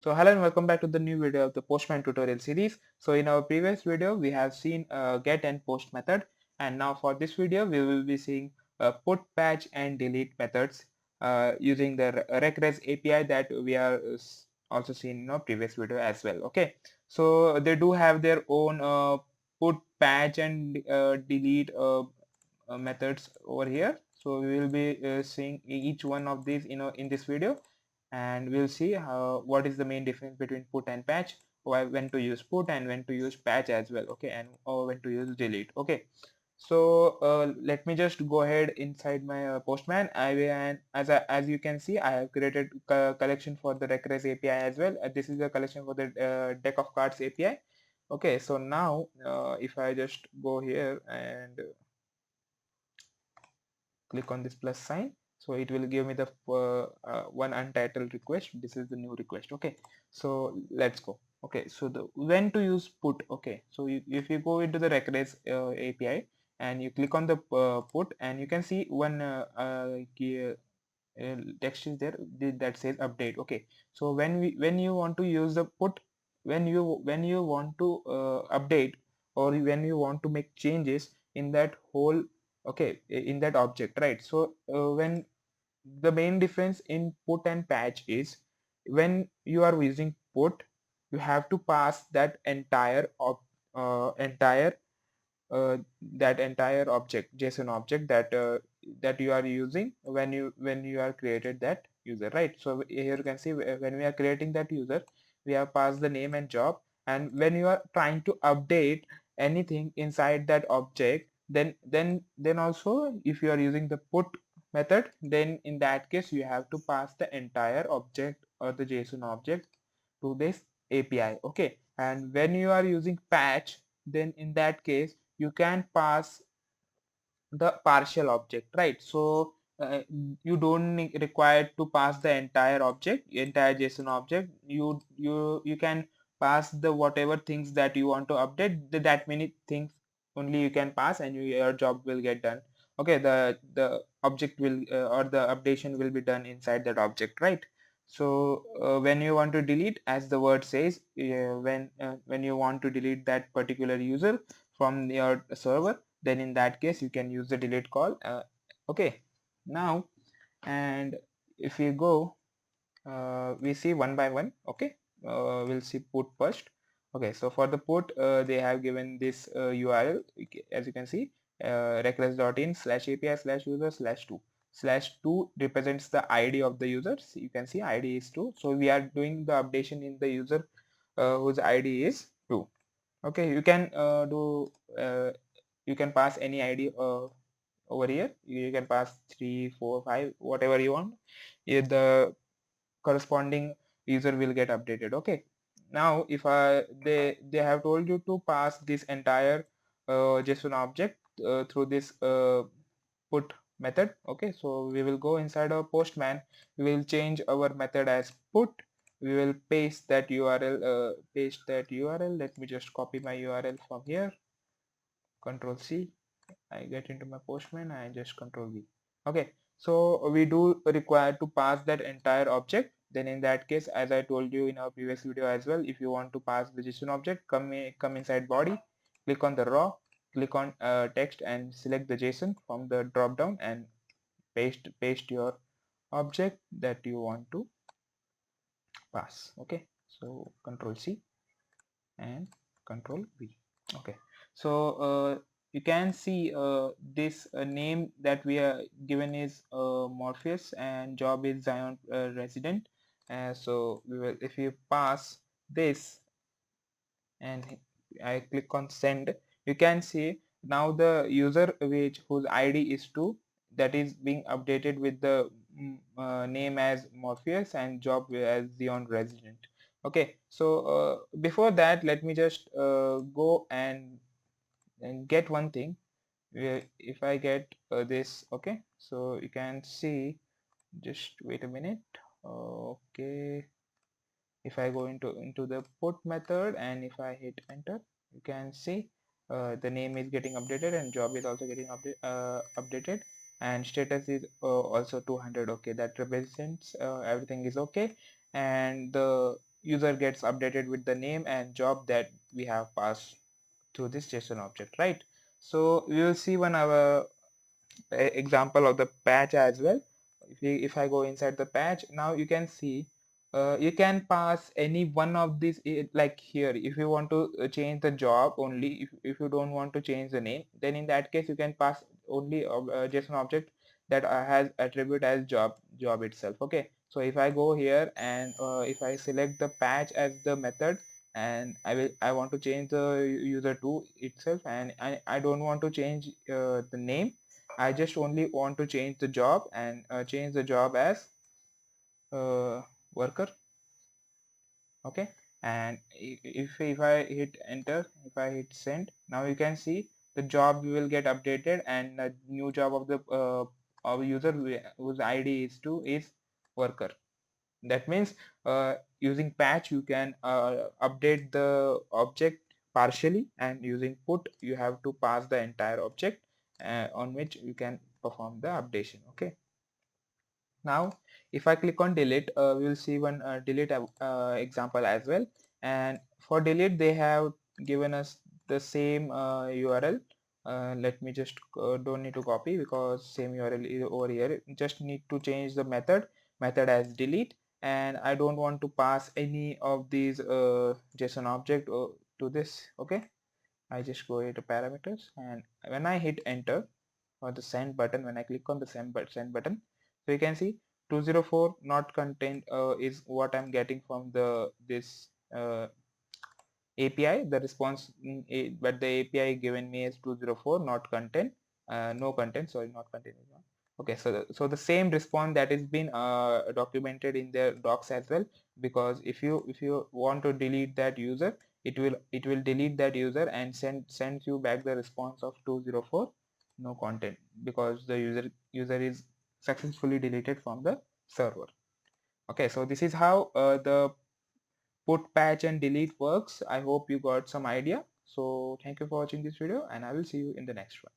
So hello and welcome back to the new video of the Postman tutorial series. So in our previous video we have seen get and post method, and now for this video we will be seeing put, patch and delete methods using the regress API that we are also seen in our previous video as well. Okay, so they do have their own put, patch and delete methods over here. So we will be seeing each one of these in this video, and we'll see how what is the main difference between put and patch, when to use put and when to use patch as well. Okay, and or when to use delete. Okay, so let me just go ahead inside my postman. And as you can see, I have created collection for the regress API as well. This is a collection for the deck of cards API. Okay, so now if I just go here and click on this plus sign, so it will give me the one untitled request. This is the new request. Okay, so let's go. Okay, so the when to use put. Okay, so if you go into the regress API and you click on the put, and you can see one text is there that says update. Okay, so when you want to use the put, when you want to update, or when you want to make changes in that whole, okay, in that object, right? So when the main difference in put and patch is, when you are using put, you have to pass that entire that entire object, JSON object, that you are using when you are created that user, right? So here you can see, when we are creating that user, we have passed the name and job. And when you are trying to update anything inside that object, then also, if you are using the put method, then in that case you have to pass the entire object or the JSON object to this API. Okay, and when you are using patch, then in that case you can pass the partial object, right? So you don't require to pass the entire JSON object. You can pass the whatever things that you want to update. That many things only you can pass, and your job will get done. Okay, the object will or the updation will be done inside that object, right? So when you want to delete, as the word says, when you want to delete that particular user from your server, then in that case you can use the delete call. Okay, now, and if we go, we see one by one. Okay, we'll see put first. Okay, so for the put, they have given this URL, as you can see, request.in/api/user/2. /2 represents the ID of the users. You can see ID is 2, so we are doing the updation in the user whose ID is 2. Okay, you can you can pass any ID over here. You can pass 3, 4, 5, whatever you want. The corresponding user will get updated. Okay, now if they have told you to pass this entire JSON object through this put method. Okay, so we will go inside our postman. We will change our method as put. We will paste that URL. Let me just copy my URL from here. Control C. I get into my postman. I just Control V. Okay, so we do require to pass that entire object. Then in that case, as I told you in our previous video as well, if you want to pass the JSON object, come inside body, click on the raw, click on text and select the JSON from the drop down, and paste your object that you want to pass. Okay, so Control C and Control V. Okay, so you can see this name that we are given is Morpheus, and job is Zion resident. So we will, if you pass this and I click on send, you can see now the user whose ID is 2, that is being updated with the name as Morpheus and job as Zion resident. Okay, so before that, let me just go and get one thing. If I get this, okay, so you can see, just wait a minute. Okay, if I go into the put method and if I hit enter, you can see the name is getting updated and job is also getting updated, and status is also 200. Okay, that represents everything is okay. And the user gets updated with the name and job that we have passed to this JSON object, right? So we will see one our example of the patch as well. If I go inside the patch, now you can see you can pass any one of these, like here if you want to change the job only, if you don't want to change the name, then in that case you can pass only a JSON object that has attribute as job itself. Okay, so if I go here and if I select the patch as the method, and I want to change the user to itself, and I don't want to change the name. I just only want to change the job and change the job as worker. Okay, and if I hit enter, if I hit send, now you can see the job will get updated, and the new job of the user whose ID is worker. That means using patch you can update the object partially, and using put you have to pass the entire object on which you can perform the updation. Okay, now if I click on delete, we will see one delete example as well. And for delete they have given us the same URL. Let me just don't need to copy because same URL is over here. Just need to change the method as delete, and I don't want to pass any of these JSON object to this. Okay, I just go into parameters, and when I hit enter or the send button, when I click on the send button, so you can see 204 not contained is what I'm getting from the this API. The response, but the API given me is 204 not content, no content, sorry, not content is not. Okay, so the same response that is been documented in their docs as well, because if you want to delete that user, it will delete that user and sends you back the response of 204 no content, because the user is successfully deleted from the server. Okay, so this is how the put, patch and delete works. I hope you got some idea. So thank you for watching this video, and I will see you in the next one.